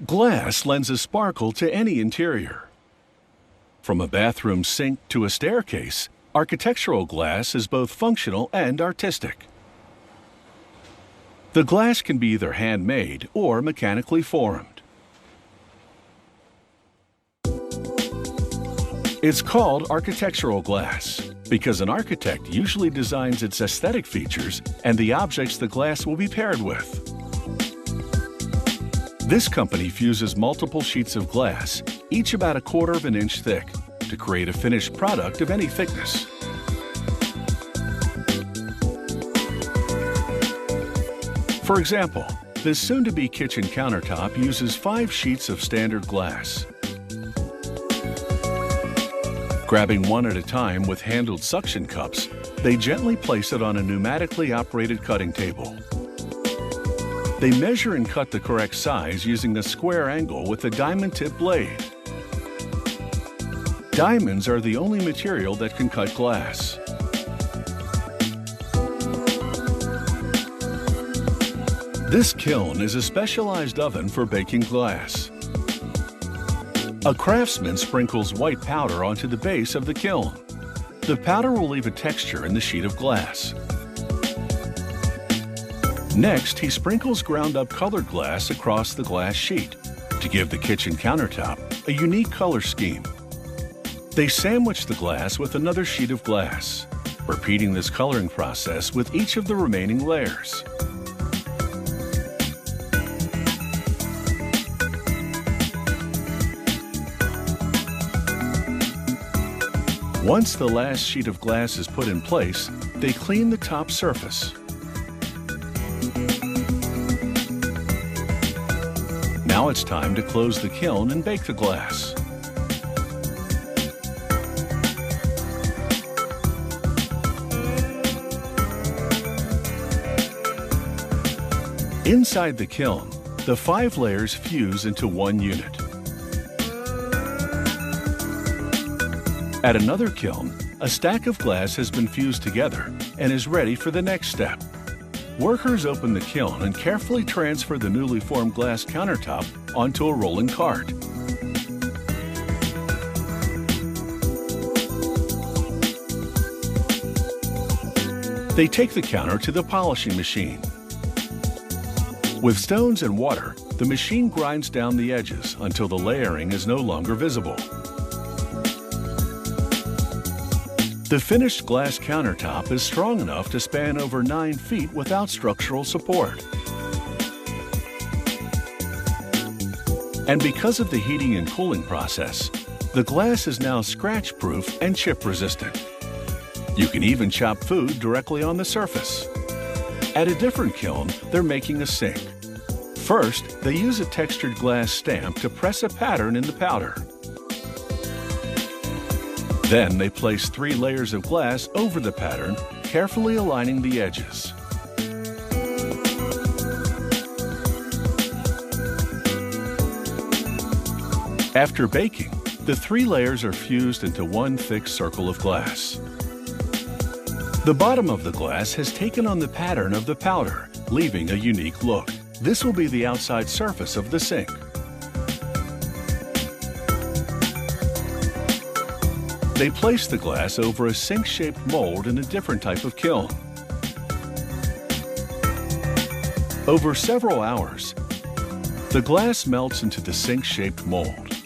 Glass lends a sparkle to any interior. From a bathroom sink to a staircase, architectural glass is both functional and artistic. The glass can be either handmade or mechanically formed. It's called architectural glass because an architect usually designs its aesthetic features and the objects the glass will be paired with. This company fuses multiple sheets of glass, each about 1/4 of an inch thick, to create a finished product of any thickness. For example, this soon-to-be kitchen countertop uses 5 sheets of standard glass. Grabbing one at a time with handled suction cups, they gently place it on a pneumatically operated cutting table. They measure and cut the correct size using a square angle with a diamond-tip blade. Diamonds are the only material that can cut glass. This kiln is a specialized oven for baking glass. A craftsman sprinkles white powder onto the base of the kiln. The powder will leave a texture in the sheet of glass. Next, he sprinkles ground-up colored glass across the glass sheet to give the kitchen countertop a unique color scheme. They sandwich the glass with another sheet of glass, repeating this coloring process with each of the remaining layers. Once the last sheet of glass is put in place, they clean the top surface. Now it's time to close the kiln and bake the glass. Inside the kiln, the 5 layers fuse into one unit. At another kiln, a stack of glass has been fused together and is ready for the next step. Workers open the kiln and carefully transfer the newly formed glass countertop onto a rolling cart. They take the counter to the polishing machine. With stones and water, the machine grinds down the edges until the layering is no longer visible. The finished glass countertop is strong enough to span over 9 feet without structural support. And because of the heating and cooling process, the glass is now scratch-proof and chip-resistant. You can even chop food directly on the surface. At a different kiln, they're making a sink. First, they use a textured glass stamp to press a pattern in the powder. Then they place 3 layers of glass over the pattern, carefully aligning the edges. After baking, the 3 layers are fused into one thick circle of glass. The bottom of the glass has taken on the pattern of the powder, leaving a unique look. This will be the outside surface of the sink. They place the glass over a sink-shaped mold in a different type of kiln. Over several hours, the glass melts into the sink-shaped mold.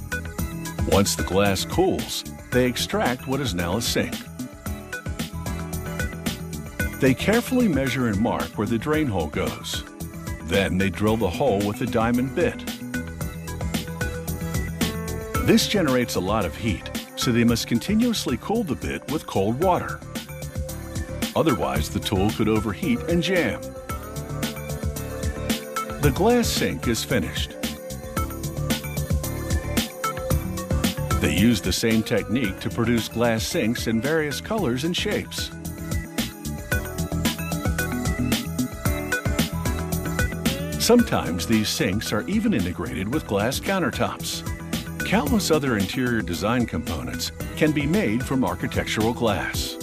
Once the glass cools, they extract what is now a sink. They carefully measure and mark where the drain hole goes. Then they drill the hole with a diamond bit. This generates a lot of heat, so they must continuously cool the bit with cold water. Otherwise, the tool could overheat and jam. The glass sink is finished. They use the same technique to produce glass sinks in various colors and shapes. Sometimes these sinks are even integrated with glass countertops. Countless other interior design components can be made from architectural glass.